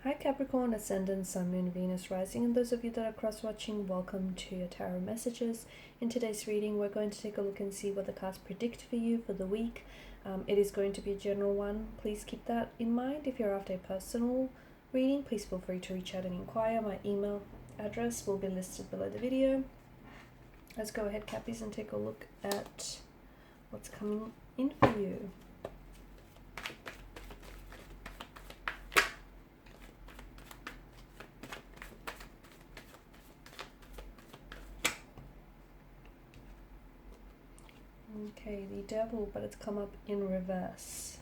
Hi Capricorn, Ascendant, Sun, Moon, Venus, Rising, and those of you that are cross-watching, welcome to your tarot messages. In today's reading, we're going to take a look and see what the cards predict for you for the week. It is going to be a general one. Please keep that in mind. If you're after a personal reading, please feel free to reach out and inquire. My email address will be listed below the video. Let's go ahead, Cappies, and take a look at what's coming in for you. Okay, the Devil, but it's come up in reverse.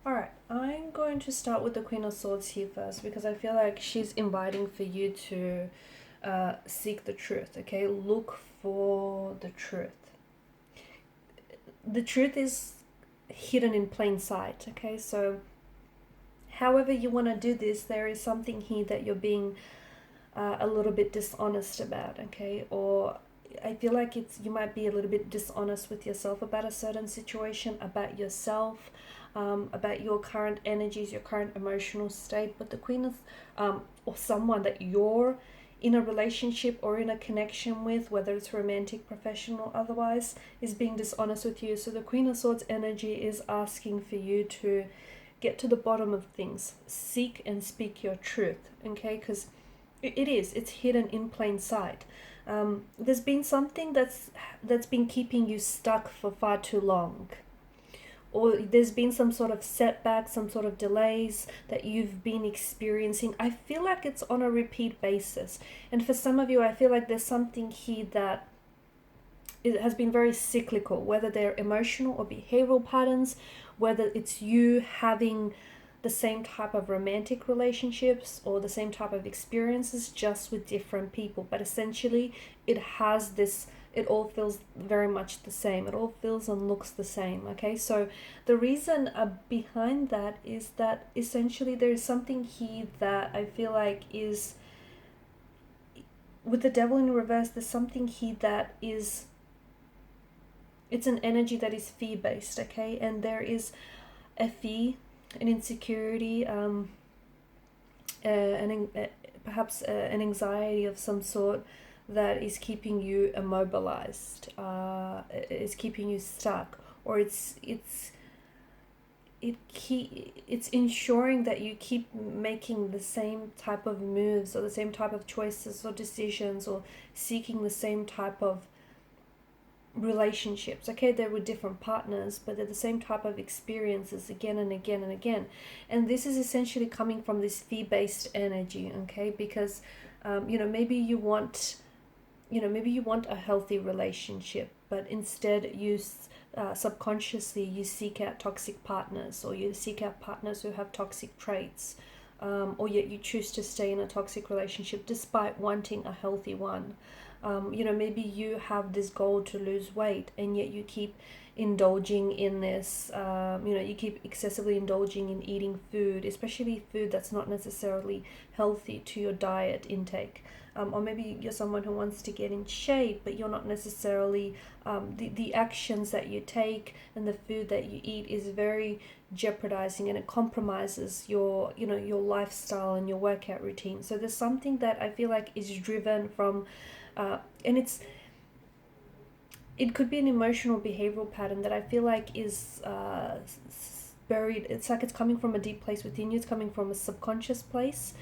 Alright, I'm going to start with the Queen of Swords here first because I feel like she's inviting for you to seek the truth, okay? Look for the truth. The truth is hidden in plain sight, okay? So however you want to do this, there is something here that you're being a little bit dishonest about, okay? Or I feel like you might be a little bit dishonest with yourself about a certain situation, about yourself, about your current energies, your current emotional state. But the Queen of, or someone that you're in a relationship or in a connection with, whether it's romantic, professional, otherwise, is being dishonest with you. So the Queen of Swords energy is asking for you to get to the bottom of things, seek and speak your truth, okay? Because it's hidden in plain sight. There's been something that's been keeping you stuck for far too long, or there's been some sort of setback, some sort of delays that you've been experiencing. I feel like it's on a repeat basis, and for some of you, I feel like there's something here that it has been very cyclical, whether they're emotional or behavioral patterns, whether it's you having the same type of romantic relationships or the same type of experiences just with different people. But essentially it has this, it all feels very much the same. It all feels and looks the same, okay? So the reason behind that is that essentially there is something here that I feel like is, with the Devil in reverse, there's something here that is, it's an energy that is fear-based, okay? And there is a fear, an insecurity, perhaps an anxiety of some sort that is keeping you immobilized, is keeping you stuck, or it's ensuring that you keep making the same type of moves or the same type of choices or decisions or seeking the same type of relationships, okay? They're with different partners, but they're the same type of experiences again and again and again. And this is essentially coming from this fear-based energy, okay? Because maybe you want a healthy relationship, but instead you subconsciously you seek out toxic partners, or you seek out partners who have toxic traits, or yet you choose to stay in a toxic relationship despite wanting a healthy one. Maybe you have this goal to lose weight, and yet you keep indulging in this, you keep excessively indulging in eating food, especially food that's not necessarily healthy to your diet intake. Or maybe you're someone who wants to get in shape, but you're not necessarily, the actions that you take and the food that you eat is very jeopardizing, and it compromises your lifestyle and your workout routine. So there's something that I feel like is driven from, and it could be an emotional behavioral pattern that I feel like is buried. It's like it's coming from a deep place within you. It's coming from a subconscious place.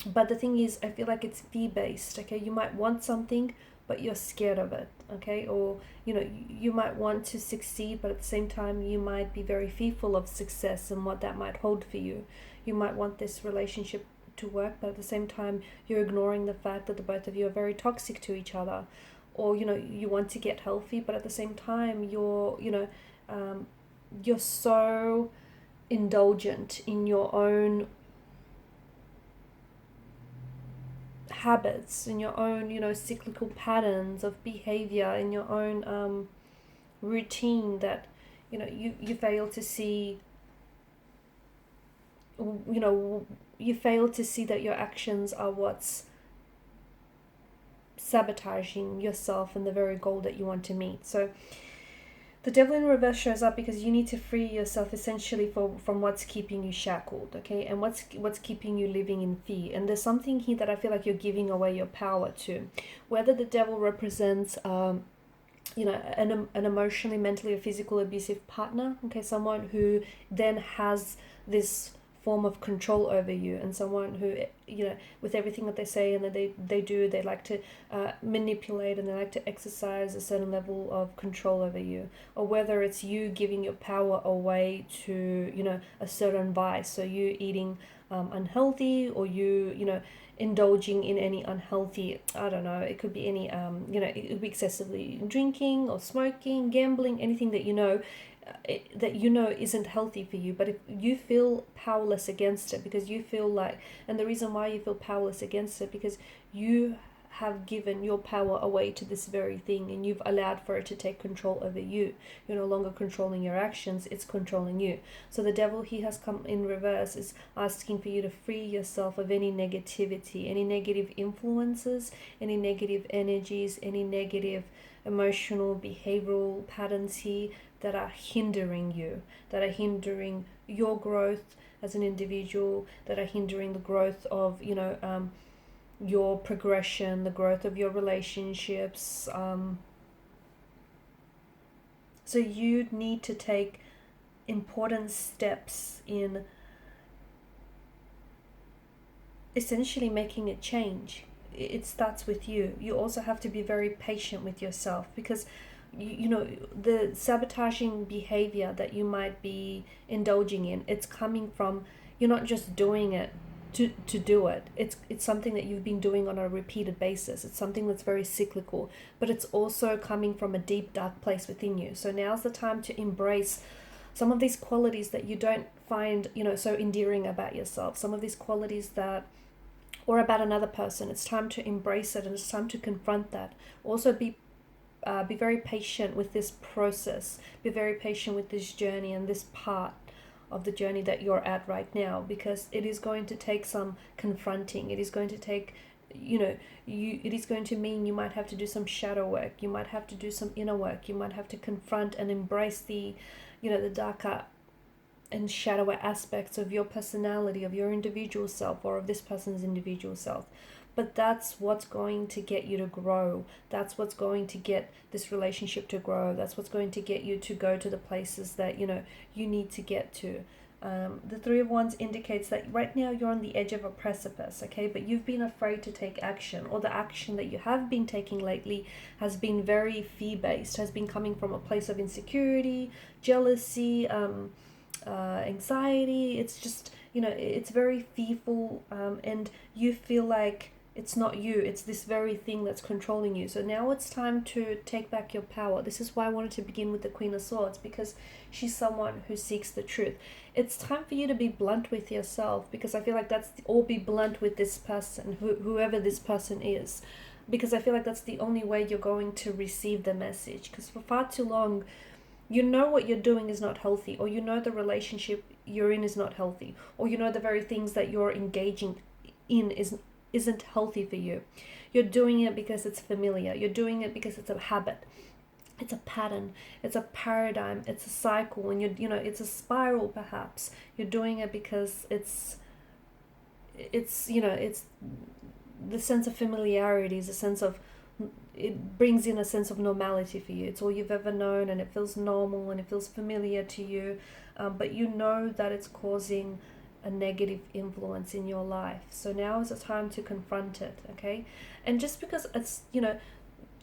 But the thing is, I feel like it's fear-based, okay? You might want something, but you're scared of it. okay? Or, you know, you might want to succeed, but at the same time, you might be very fearful of success and what that might hold for you. You might want this relationship to work, but at the same time, you're ignoring the fact that the both of you are very toxic to each other. Or, you know, you want to get healthy, but at the same time, you're so indulgent in your own habits, in your own, you know, cyclical patterns of behavior, in your own routine, that, you know, you fail to see, you know, you fail to see that your actions are what's sabotaging yourself and the very goal that you want to meet. So the devil in reverse shows up because you need to free yourself essentially from what's keeping you shackled, okay? And what's keeping you living in fear. And there's something here that I feel like you're giving away your power to. Whether the devil represents, you know, an emotionally, mentally, or physical abusive partner, okay? Someone who then has this form of control over you, and someone who, you know, with everything that they say and that they do, they like to manipulate, and they like to exercise a certain level of control over you. Or whether it's you giving your power away to, you know, a certain vice, so you eating unhealthy, or you know, indulging in any unhealthy, I don't know, it could be any you know, it could be excessively drinking or smoking, gambling, anything that you know isn't healthy for you. But if you feel powerless against it, because you feel like, and the reason why you feel powerless against it, because you have given your power away to this very thing, and you've allowed for it to take control over you. You're no longer controlling your actions, it's controlling you. So the devil, he has come in reverse, is asking for you to free yourself of any negativity, any negative influences, any negative energies, any negative emotional, behavioral patterns here that are hindering you, that are hindering your growth as an individual, that are hindering the growth of, you know, your progression, the growth of your relationships. So you need to take important steps in essentially making a change. It starts with you. You also have to be very patient with yourself, because you know, the sabotaging behavior that you might be indulging in, it's coming from, you're not just doing it to do it. It's something that you've been doing on a repeated basis. It's something that's very cyclical, but it's also coming from a deep, dark place within you. So now's the time to embrace some of these qualities that you don't find, you know, so endearing about yourself, some of these qualities that, or about another person. It's time to embrace it, and it's time to confront that. Also be very patient with this process. Be very patient with this journey and this part of the journey that you're at right now, because it is going to take some confronting. It is going to take, you know, it is going to mean you might have to do some shadow work. You might have to do some inner work. You might have to confront and embrace the, you know, the darker and shadowy aspects of your personality, of your individual self, or of this person's individual self. But that's what's going to get you to grow. That's what's going to get this relationship to grow. That's what's going to get you to go to the places that, you know, you need to get to. The Three of Wands indicates that right now you're on the edge of a precipice, okay? But you've been afraid to take action, or the action that you have been taking lately has been very fear-based, has been coming from a place of insecurity, jealousy, anxiety. It's just, you know, it's very fearful, and you feel like it's not you, it's this very thing that's controlling you. So now it's time to take back your power. This is why I wanted to begin with the Queen of Swords, because she's someone who seeks the truth. It's time for you to be blunt with yourself, because I feel like or be blunt with this person, whoever this person is, because I feel like that's the only way you're going to receive the message. Because for far too long, you know what you're doing is not healthy, or you know the relationship you're in is not healthy, or you know the very things that you're engaging in isn't healthy for you. You're doing it because it's familiar. You're doing it because it's a habit. It's a pattern. It's a paradigm. It's a cycle, and you know, it's a spiral perhaps. You're doing it because it's you know, it's the sense of familiarity, is a sense of, it brings in a sense of normality for you. It's all you've ever known, and it feels normal, and it feels familiar to you, but you know that it's causing a negative influence in your life. So now is the time to confront it, okay? And just because it's, you know,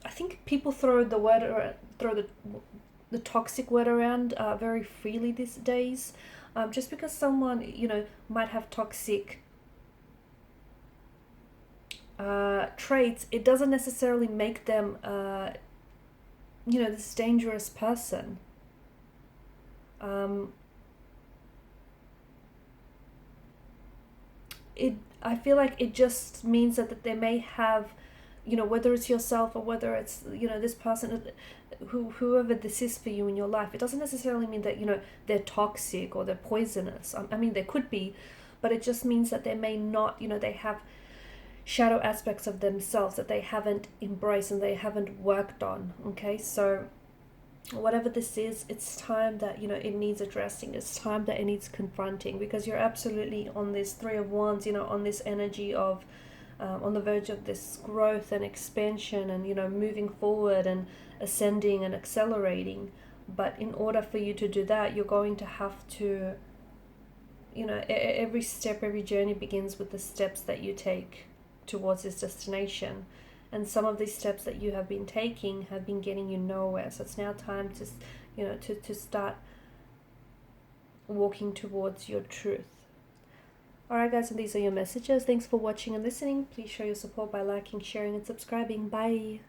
I think people throw the word throw the toxic word around very freely these days. Just because someone, you know, might have toxic traits, it doesn't necessarily make them, you know, this dangerous person. I feel like it just means that they may have, you know, whether it's yourself or whether it's, you know, this person, whoever this is for you in your life, it doesn't necessarily mean that, you know, they're toxic or they're poisonous. I mean, they could be, but it just means that they may not, you know, they have shadow aspects of themselves that they haven't embraced and they haven't worked on. Okay, so whatever this is, it's time that, you know, it needs addressing. It's time that it needs confronting, because you're absolutely on this Three of Wands, you know, on this energy of on the verge of this growth and expansion and, you know, moving forward and ascending and accelerating. But in order for you to do that, you're going to have to, you know, every step, every journey begins with the steps that you take towards this destination. And some of these steps that you have been taking have been getting you nowhere. So it's now time to, you know, to start walking towards your truth. Alright guys, and these are your messages. Thanks for watching and listening. Please show your support by liking, sharing and subscribing. Bye.